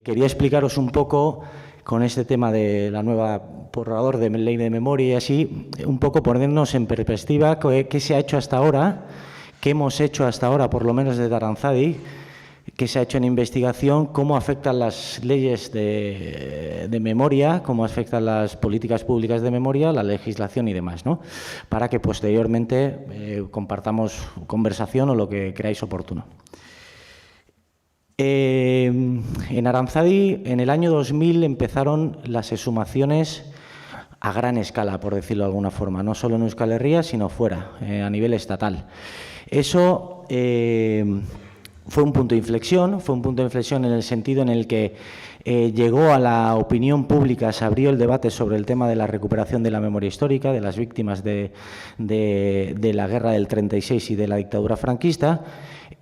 Quería explicaros un poco con este tema de la nueva borrador de ley de memoria y así, un poco ponernos en perspectiva qué se ha hecho hasta ahora, qué hemos hecho hasta ahora, por lo menos desde Aranzadi, qué se ha hecho en investigación, cómo afectan las leyes de memoria, cómo afectan las políticas públicas de memoria, la legislación y demás, ¿no? Para que posteriormente compartamos conversación o lo que creáis oportuno. En Aranzadi, en el año 2000, empezaron las exhumaciones a gran escala, por decirlo de alguna forma, no solo en Euskal Herria, sino fuera, a nivel estatal. Eso fue un punto de inflexión, en el sentido en el que llegó a la opinión pública, se abrió el debate sobre el tema de la recuperación de la memoria histórica, de las víctimas de la guerra del 36 y de la dictadura franquista.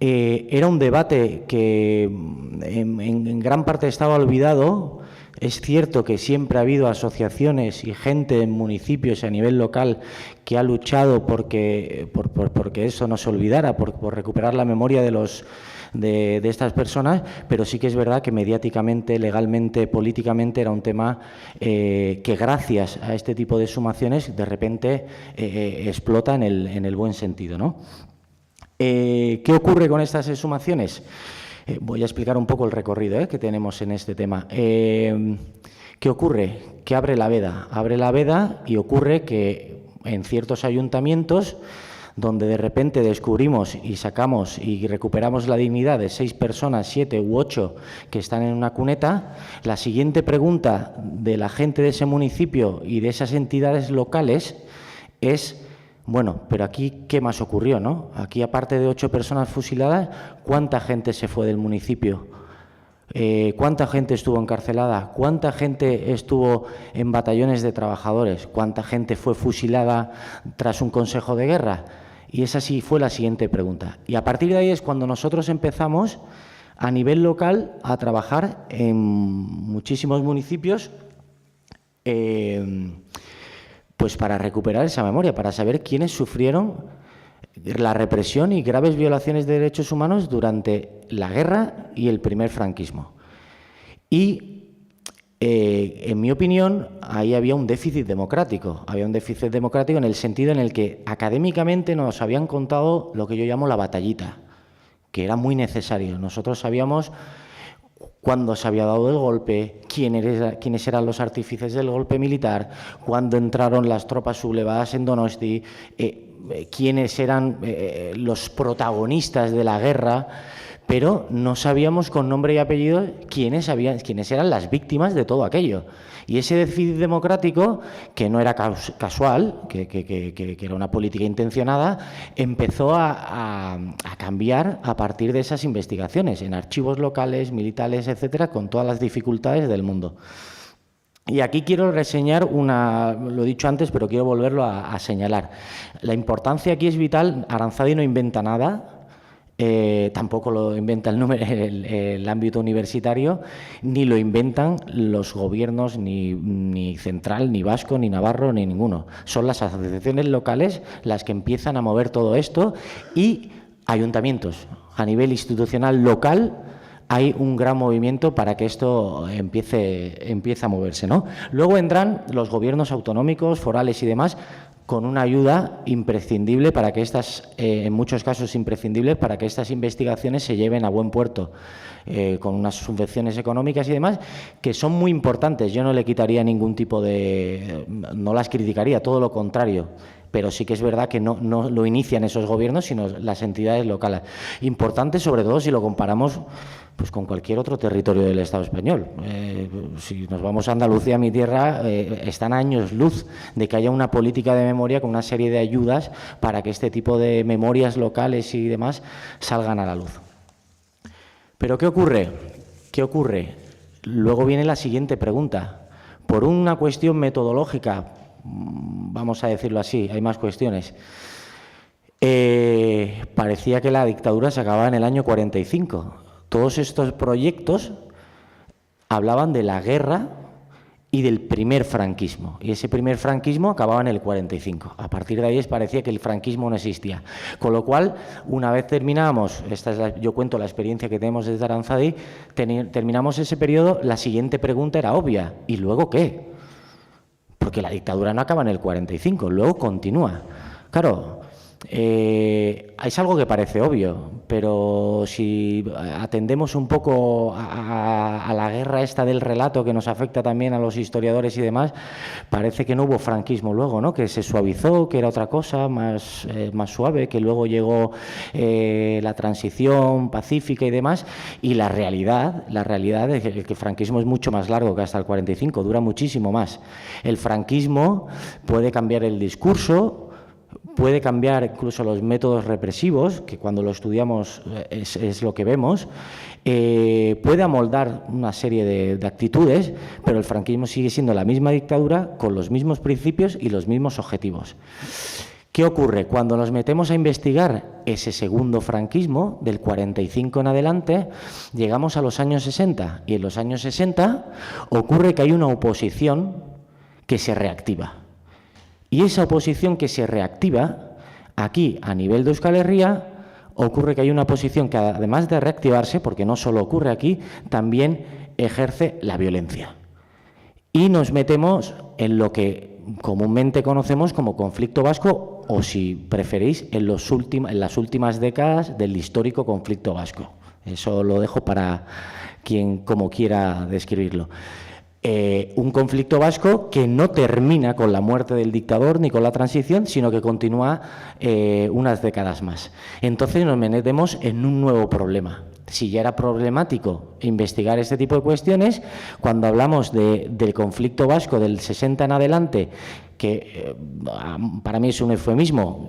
Era un debate que en gran parte estaba olvidado. Es cierto que siempre ha habido asociaciones y gente en municipios y a nivel local que ha luchado porque eso no se olvidara, por recuperar la memoria de estas personas, pero sí que es verdad que mediáticamente, legalmente, políticamente era un tema que gracias a este tipo de exhumaciones de repente explota en el buen sentido, ¿no? ¿Qué ocurre con estas exhumaciones? Voy a explicar un poco el recorrido que tenemos en este tema. ¿Qué ocurre? Que abre la veda y ocurre que en ciertos ayuntamientos donde de repente descubrimos y sacamos y recuperamos la dignidad de 6 personas, 7 u 8 que están en una cuneta, la siguiente pregunta de la gente de ese municipio y de esas entidades locales es: bueno, pero aquí, ¿qué más ocurrió, no? Aquí, aparte de 8 personas fusiladas, ¿cuánta gente se fue del municipio? ¿Cuánta gente estuvo encarcelada? ¿Cuánta gente estuvo en batallones de trabajadores? ¿Cuánta gente fue fusilada tras un consejo de guerra? Y esa sí fue la siguiente pregunta. Y a partir de ahí es cuando nosotros empezamos, a nivel local, a trabajar en muchísimos municipios, pues para recuperar esa memoria, para saber quiénes sufrieron la represión y graves violaciones de derechos humanos durante la guerra y el primer franquismo. Y, en mi opinión, ahí había un déficit democrático. Había un déficit democrático en el sentido en el que académicamente nos habían contado lo que yo llamo la batallita, que era muy necesario. Nosotros sabíamos cuándo se había dado el golpe, quiénes eran los artífices del golpe militar, cuándo entraron las tropas sublevadas en Donosti, quiénes eran los protagonistas de la guerra, pero no sabíamos con nombre y apellido quiénes eran las víctimas de todo aquello. Y ese déficit democrático, que no era casual, que era una política intencionada, empezó a cambiar a partir de esas investigaciones, en archivos locales, militares, etcétera, con todas las dificultades del mundo. Y aquí quiero reseñar lo he dicho antes, pero quiero volverlo a señalar. La importancia aquí es vital. Aranzadi no inventa nada. Tampoco lo inventa el ámbito universitario, ni lo inventan los gobiernos, ni central, ni vasco, ni navarro, ni ninguno. Son las asociaciones locales las que empiezan a mover todo esto y ayuntamientos. A nivel institucional local hay un gran movimiento para que esto empiece a moverse, ¿no? Luego vendrán los gobiernos autonómicos, forales y demás, con una ayuda imprescindible para que en muchos casos imprescindible, para que estas investigaciones se lleven a buen puerto, con unas subvenciones económicas y demás, que son muy importantes. Yo no le quitaría ningún tipo no las criticaría, todo lo contrario. Pero sí que es verdad que no lo inician esos gobiernos, sino las entidades locales. Importante, sobre todo, si lo comparamos pues con cualquier otro territorio del Estado español. Si nos vamos a Andalucía, mi tierra, están a años luz de que haya una política de memoria con una serie de ayudas para que este tipo de memorias locales y demás salgan a la luz. ¿Pero qué ocurre? ¿Qué ocurre? Luego viene la siguiente pregunta. Por una cuestión metodológica, vamos a decirlo así, hay más cuestiones. Parecía que la dictadura se acababa en el año 45. Todos estos proyectos hablaban de la guerra y del primer franquismo. Y ese primer franquismo acababa en el 45. A partir de ahí parecía que el franquismo no existía. Con lo cual, una vez terminamos, yo cuento la experiencia que tenemos desde Aranzadi, terminamos ese periodo, la siguiente pregunta era obvia. ¿Y luego qué? Porque la dictadura no acaba en el 45, luego continúa. Claro, es algo que parece obvio, pero si atendemos un poco a la guerra esta del relato que nos afecta también a los historiadores y demás, parece que no hubo franquismo luego, ¿no? Que se suavizó, que era otra cosa más suave, que luego llegó la transición pacífica y demás, y la realidad es que el franquismo es mucho más largo que hasta el 45, dura muchísimo más. El franquismo puede cambiar el discurso, puede cambiar incluso los métodos represivos, que cuando lo estudiamos es lo que vemos, puede amoldar una serie de actitudes, pero el franquismo sigue siendo la misma dictadura con los mismos principios y los mismos objetivos. ¿Qué ocurre? Cuando nos metemos a investigar ese segundo franquismo, del 45 en adelante, llegamos a los años 60, y en los años 60 ocurre que hay una oposición que se reactiva. Y esa oposición que se reactiva, aquí a nivel de Euskal Herria, ocurre que hay una oposición que además de reactivarse, porque no solo ocurre aquí, también ejerce la violencia. Y nos metemos en lo que comúnmente conocemos como conflicto vasco, o si preferís, en las últimas décadas del histórico conflicto vasco. Eso lo dejo para quien como quiera describirlo. Un conflicto vasco que no termina con la muerte del dictador ni con la transición, sino que continúa unas décadas más. Entonces nos metemos en un nuevo problema. Si ya era problemático investigar este tipo de cuestiones, cuando hablamos del conflicto vasco del 60 en adelante, que para mí es un eufemismo,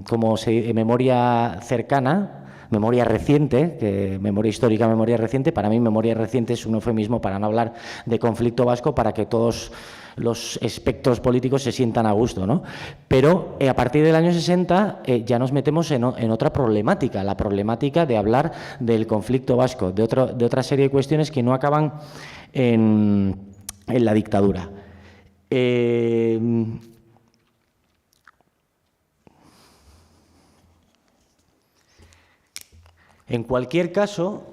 como memoria cercana, memoria reciente, memoria histórica, memoria reciente, para mí memoria reciente es un eufemismo para no hablar de conflicto vasco, para que todos los espectros políticos se sientan a gusto, ¿no? Pero a partir del año 60 ya nos metemos en otra problemática, la problemática de hablar del conflicto vasco, de otra serie de cuestiones que no acaban en la dictadura. En cualquier caso,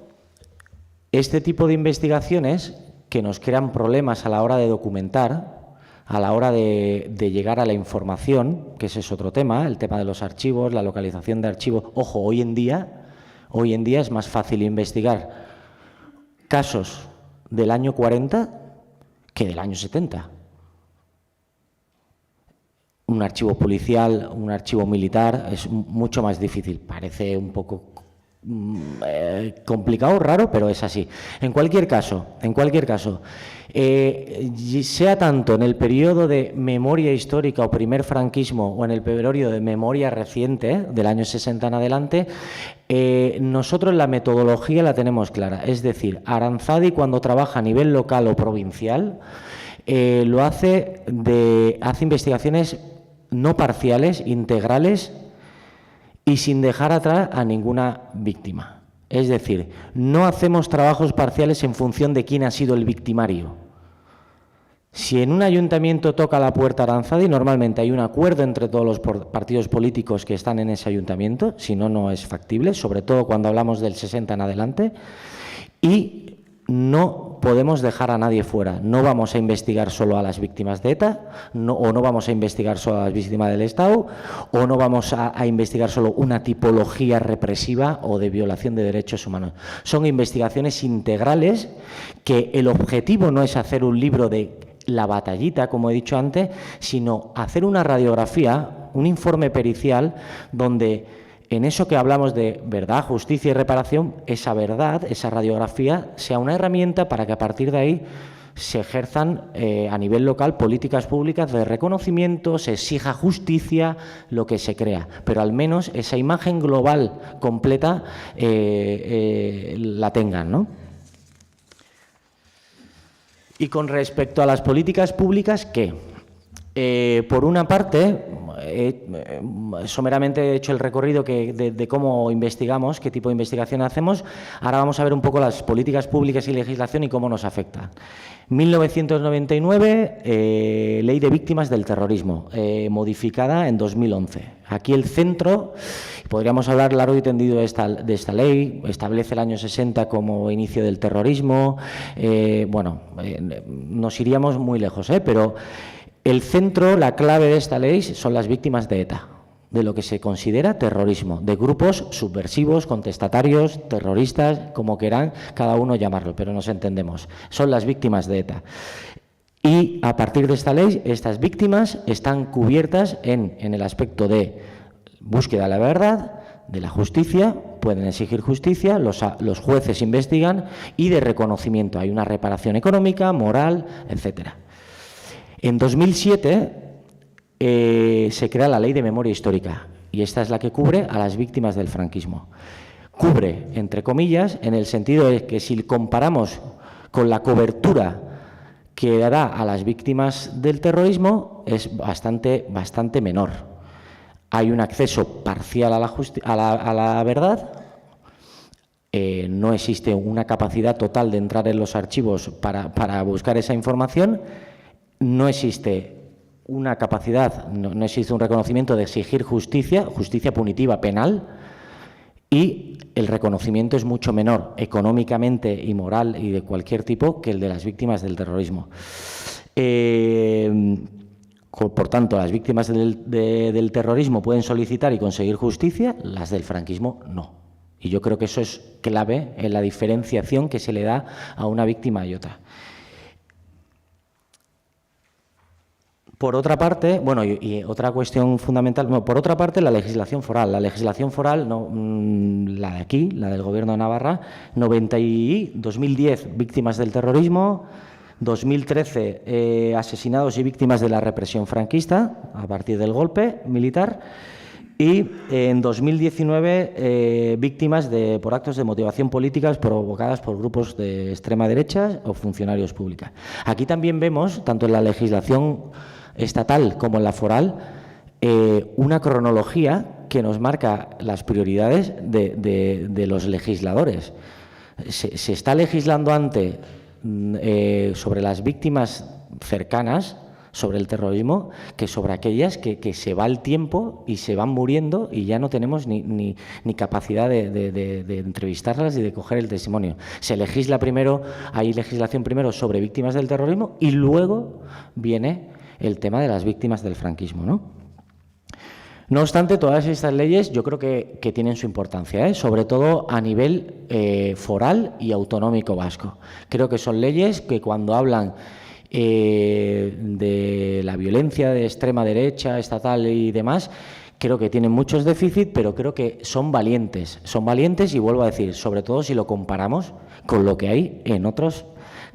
este tipo de investigaciones que nos crean problemas a la hora de documentar, a la hora de llegar a la información, que ese es otro tema, el tema de los archivos, la localización de archivos. Ojo, hoy en día es más fácil investigar casos del año 40 que del año 70. Un archivo policial, un archivo militar es mucho más difícil. Parece un poco complicado, raro, pero es así. En cualquier caso, sea tanto en el periodo de memoria histórica o primer franquismo o en el periodo de memoria reciente, del año 60 en adelante, nosotros la metodología la tenemos clara. Es decir, Aranzadi, cuando trabaja a nivel local o provincial, lo hace investigaciones no parciales, integrales, y sin dejar atrás a ninguna víctima. Es decir, no hacemos trabajos parciales en función de quién ha sido el victimario. Si en un ayuntamiento toca la puerta Aranzadi, normalmente hay un acuerdo entre todos los partidos políticos que están en ese ayuntamiento, si no, no es factible, sobre todo cuando hablamos del 60 en adelante, y no podemos dejar a nadie fuera. No vamos a investigar solo a las víctimas de ETA, o no vamos a investigar solo a las víctimas del Estado, o no vamos a investigar solo una tipología represiva o de violación de derechos humanos. Son investigaciones integrales que el objetivo no es hacer un libro de la batallita, como he dicho antes, sino hacer una radiografía, un informe pericial donde en eso que hablamos de verdad, justicia y reparación, esa verdad, esa radiografía, sea una herramienta para que a partir de ahí se ejerzan a nivel local políticas públicas de reconocimiento, se exija justicia, lo que se crea. Pero al menos esa imagen global completa la tengan, ¿no? Y con respecto a las políticas públicas, ¿qué? Por una parte, someramente he hecho el recorrido de cómo investigamos, qué tipo de investigación hacemos. Ahora vamos a ver un poco las políticas públicas y legislación y cómo nos afecta. 1999, Ley de Víctimas del Terrorismo, modificada en 2011. Aquí el centro, podríamos hablar largo y tendido de esta ley, establece el año 60 como inicio del terrorismo. Nos iríamos muy lejos, pero el centro, la clave de esta ley son las víctimas de ETA, de lo que se considera terrorismo, de grupos subversivos, contestatarios, terroristas, como quieran cada uno llamarlo, pero nos entendemos. Son las víctimas de ETA. Y a partir de esta ley, estas víctimas están cubiertas en el aspecto de búsqueda de la verdad, de la justicia, pueden exigir justicia, los jueces investigan, y de reconocimiento. Hay una reparación económica, moral, etcétera. En 2007 se crea la Ley de Memoria Histórica, y esta es la que cubre a las víctimas del franquismo. Cubre, entre comillas, en el sentido de que si comparamos con la cobertura que da a las víctimas del terrorismo, es bastante menor. Hay un acceso parcial a la verdad. No existe una capacidad total de entrar en los archivos para buscar esa información. No existe una capacidad, no existe un reconocimiento de exigir justicia punitiva penal, y el reconocimiento es mucho menor económicamente y moral y de cualquier tipo que el de las víctimas del terrorismo. Por tanto, las víctimas del terrorismo pueden solicitar y conseguir justicia, las del franquismo no. Y yo creo que eso es clave en la diferenciación que se le da a una víctima y otra. Por otra parte, y otra cuestión fundamental, por otra parte, la legislación foral. La legislación foral, la de aquí, la del Gobierno de Navarra, 2010, víctimas del terrorismo, 2013, asesinados y víctimas de la represión franquista, a partir del golpe militar, y en 2019, víctimas por actos de motivación política provocadas por grupos de extrema derecha o funcionarios públicos. Aquí también vemos, tanto en la legislación estatal como en la foral, una cronología que nos marca las prioridades de los legisladores. Se está legislando antes sobre las víctimas cercanas, sobre el terrorismo, que sobre aquellas que se va el tiempo y se van muriendo y ya no tenemos ni capacidad de entrevistarlas y de coger el testimonio. Se legisla primero, hay legislación primero sobre víctimas del terrorismo y luego viene el tema de las víctimas del franquismo, ¿no? No obstante, todas estas leyes yo creo que tienen su importancia, sobre todo a nivel foral y autonómico vasco. Creo que son leyes que cuando hablan de la violencia de extrema derecha, estatal y demás, creo que tienen muchos déficits, pero creo que son valientes y vuelvo a decir, sobre todo si lo comparamos con lo que hay en otras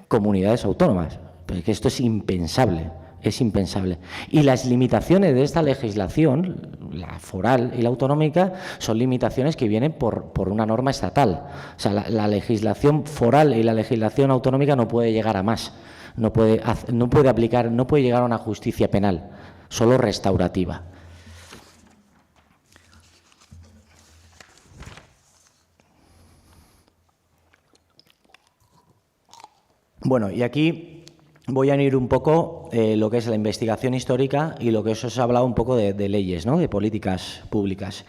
comunidades autónomas, porque esto es impensable. Es impensable. Y las limitaciones de esta legislación, la foral y la autonómica, son limitaciones que vienen por una norma estatal. O sea, la legislación foral y la legislación autonómica no puede llegar a más. No puede llegar a una justicia penal, solo restaurativa. Bueno, y aquí voy a unir un poco lo que es la investigación histórica y lo que os he hablado un poco de leyes, ¿no? De políticas públicas.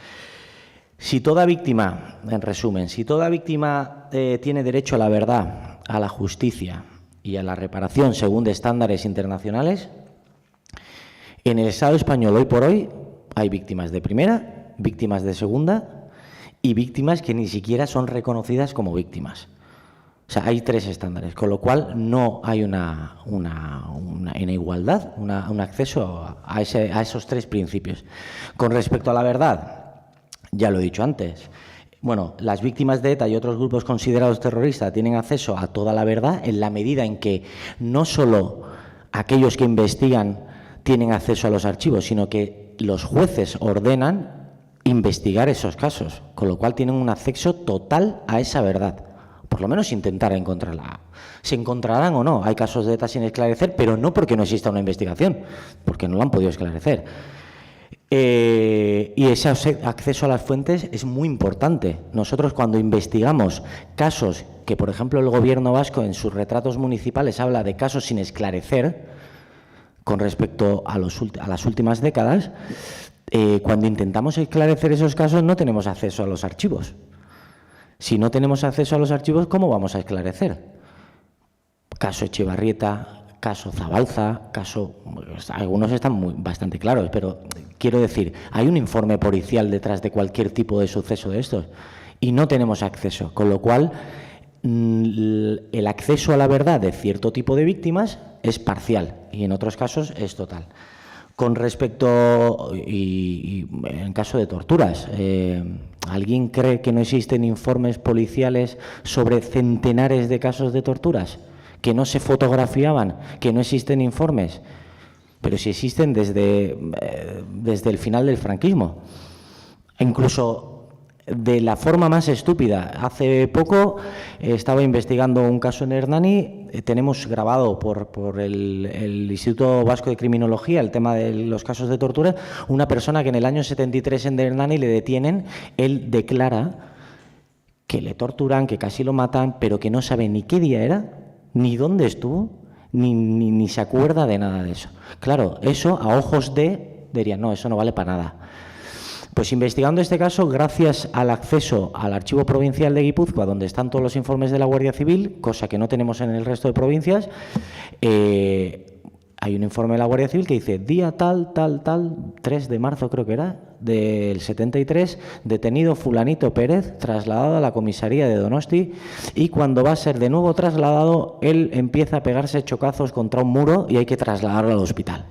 Si toda víctima, en resumen, si toda víctima tiene derecho a la verdad, a la justicia y a la reparación según estándares internacionales, en el Estado español hoy por hoy hay víctimas de primera, víctimas de segunda y víctimas que ni siquiera son reconocidas como víctimas. O sea, hay 3 estándares, con lo cual no hay en igualdad un acceso a esos 3 principios. Con respecto a la verdad, ya lo he dicho antes, las víctimas de ETA y otros grupos considerados terroristas tienen acceso a toda la verdad en la medida en que no solo aquellos que investigan tienen acceso a los archivos, sino que los jueces ordenan investigar esos casos, con lo cual tienen un acceso total a esa verdad. Por lo menos intentar encontrarla. ¿Se encontrarán o no? Hay casos de ETA sin esclarecer, pero no porque no exista una investigación, porque no lo han podido esclarecer. Y ese acceso a las fuentes es muy importante. Nosotros, cuando investigamos casos que, por ejemplo, el Gobierno vasco en sus retratos municipales habla de casos sin esclarecer con respecto a las últimas décadas, cuando intentamos esclarecer esos casos no tenemos acceso a los archivos. Si no tenemos acceso a los archivos, ¿cómo vamos a esclarecer? Caso Echevarrieta, caso Zabalza, algunos están bastante claros, pero quiero decir, hay un informe policial detrás de cualquier tipo de suceso de estos y no tenemos acceso, con lo cual el acceso a la verdad de cierto tipo de víctimas es parcial y en otros casos es total. Con respecto, y en caso de torturas, ¿alguien cree que no existen informes policiales sobre centenares de casos de torturas? ¿Que no se fotografiaban? ¿Que no existen informes? Pero sí existen desde el final del franquismo. Incluso de la forma más estúpida. Hace poco estaba investigando un caso en Hernani, tenemos grabado por el Instituto Vasco de Criminología el tema de los casos de tortura, una persona que en el año 73 en Hernani le detienen, él declara que le torturan, que casi lo matan, pero que no sabe ni qué día era, ni dónde estuvo, ni se acuerda de nada de eso. Claro, eso a ojos dirían, no, eso no vale para nada. Pues investigando este caso, gracias al acceso al Archivo Provincial de Guipúzcoa, donde están todos los informes de la Guardia Civil, cosa que no tenemos en el resto de provincias, hay un informe de la Guardia Civil que dice, día tal, 3 de marzo creo que era, del 73, detenido fulanito Pérez, trasladado a la comisaría de Donosti, y cuando va a ser de nuevo trasladado, él empieza a pegarse chocazos contra un muro y hay que trasladarlo al hospital.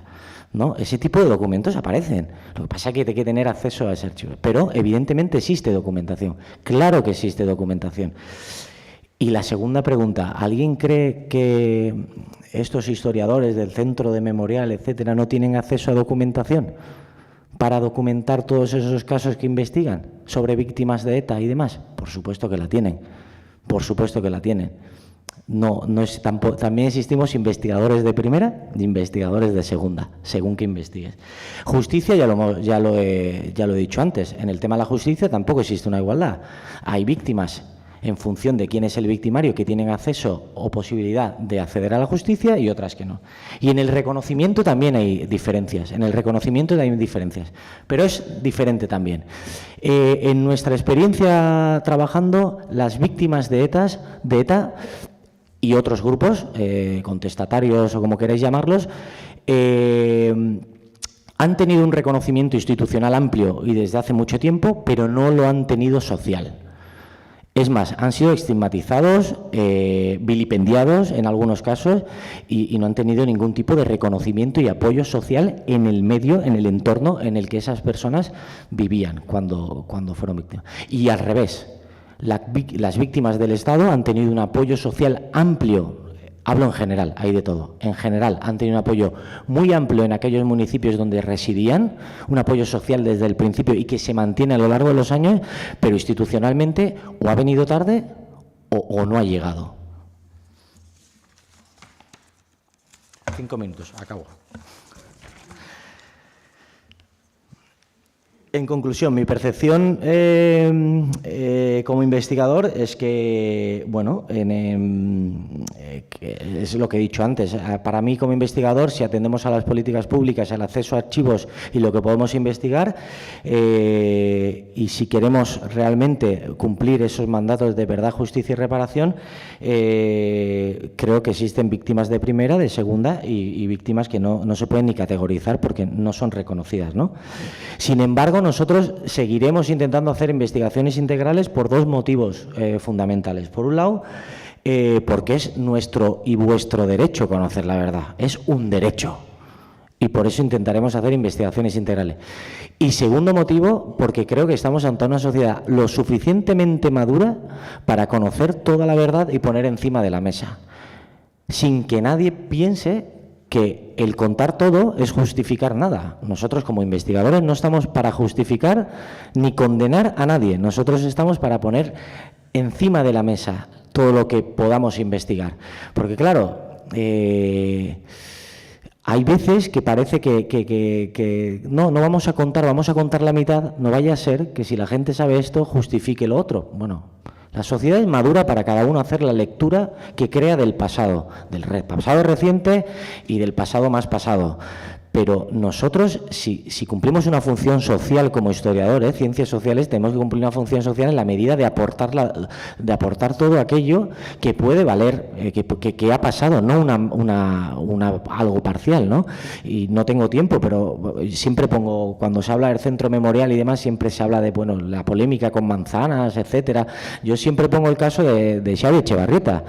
¿No? Ese tipo de documentos aparecen. Lo que pasa es que hay que tener acceso a ese archivo. Pero, evidentemente, existe documentación. Claro que existe documentación. Y la segunda pregunta, ¿alguien cree que estos historiadores del Centro de Memorial, etcétera, no tienen acceso a documentación para documentar todos esos casos que investigan sobre víctimas de ETA y demás? Por supuesto que la tienen. Por supuesto que la tienen. También existimos investigadores de primera y investigadores de segunda, según que investigues. Justicia, ya lo he dicho antes, en el tema de la justicia tampoco existe una igualdad. Hay víctimas en función de quién es el victimario que tienen acceso o posibilidad de acceder a la justicia y otras que no. Y en el reconocimiento también hay diferencias, pero es diferente también. En nuestra experiencia trabajando, las víctimas de ETA y otros grupos, contestatarios o como queráis llamarlos, han tenido un reconocimiento institucional amplio y desde hace mucho tiempo, pero no lo han tenido social. Es más, han sido estigmatizados, vilipendiados en algunos casos y no han tenido ningún tipo de reconocimiento y apoyo social en el medio, en el entorno en el que esas personas vivían cuando fueron víctimas. Y al revés. Las víctimas del Estado han tenido un apoyo social amplio, hablo en general, hay de todo, en general han tenido un apoyo muy amplio en aquellos municipios donde residían, un apoyo social desde el principio y que se mantiene a lo largo de los años, pero institucionalmente o ha venido tarde o no ha llegado. 5 minutos, acabo. En conclusión, mi percepción como investigador es que, bueno, es lo que he dicho antes. Para mí, como investigador, si atendemos a las políticas públicas, al acceso a archivos y lo que podemos investigar, y si queremos realmente cumplir esos mandatos de verdad, justicia y reparación, creo que existen víctimas de primera, de segunda y víctimas que no se pueden ni categorizar porque no son reconocidas, ¿no? Sin embargo, nosotros seguiremos intentando hacer investigaciones integrales por dos motivos fundamentales. Por un lado, porque es nuestro y vuestro derecho conocer la verdad. Es un derecho. Y por eso intentaremos hacer investigaciones integrales. Y segundo motivo, porque creo que estamos ante una sociedad lo suficientemente madura para conocer toda la verdad y poner encima de la mesa. Sin que nadie piense que el contar todo es justificar nada. Nosotros como investigadores no estamos para justificar ni condenar a nadie. Nosotros estamos para poner encima de la mesa todo lo que podamos investigar. Porque claro, hay veces que parece que no vamos a contar la mitad, no vaya a ser que si la gente sabe esto justifique lo otro. Bueno, la sociedad es madura para cada uno hacer la lectura que crea del pasado pasado reciente y del pasado más pasado. Pero nosotros, si cumplimos una función social como historiadores, ciencias sociales, tenemos que cumplir una función social en la medida de aportar todo aquello que puede valer, que ha pasado, no algo parcial, ¿no? Y no tengo tiempo, pero siempre pongo, cuando se habla del centro memorial y demás, siempre se habla de, bueno, la polémica con Manzanas, etcétera. Yo siempre pongo el caso de Xavi Etxebarrieta.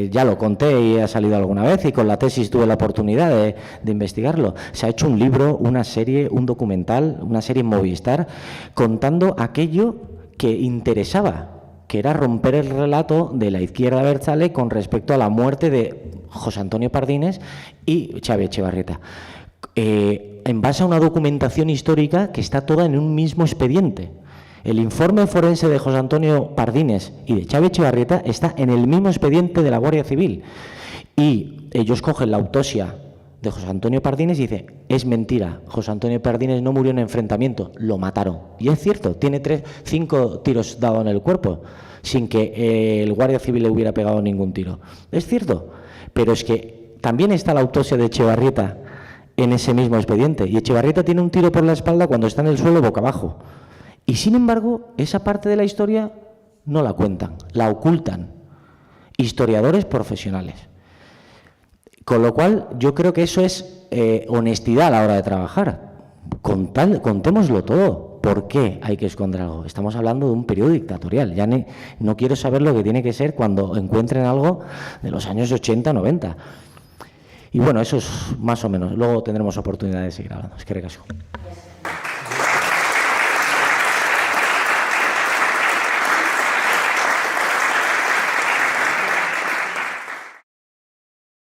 Ya lo conté y ha salido alguna vez, y con la tesis tuve la oportunidad de investigarlo. Se ha hecho un libro, una serie, un documental, una serie en Movistar, contando aquello que interesaba, que era romper el relato de la izquierda abertzale con respecto a la muerte de José Antonio Pardines y Xavi Etxebarrieta. En base a una documentación histórica que está toda en un mismo expediente. El informe forense de José Antonio Pardines y de Xavi Etxebarrieta está en el mismo expediente de la Guardia Civil. Y ellos cogen la autopsia de José Antonio Pardines y dice, es mentira, José Antonio Pardines no murió en enfrentamiento, lo mataron. Y es cierto, tiene 5 tiros dados en el cuerpo, sin que el Guardia Civil le hubiera pegado ningún tiro. Es cierto, pero es que también está la autopsia de Etxebarrieta en ese mismo expediente, y Etxebarrieta tiene un tiro por la espalda cuando está en el suelo boca abajo. Y sin embargo, esa parte de la historia no la cuentan, la ocultan historiadores profesionales. Con lo cual, yo creo que eso es honestidad a la hora de trabajar. Contémoslo todo. ¿Por qué hay que esconder algo? Estamos hablando de un periodo dictatorial. Ya no quiero saber lo que tiene que ser cuando encuentren algo de los años 80, 90. Y bueno, eso es más o menos. Luego tendremos oportunidad de seguir hablando. Es que recasco.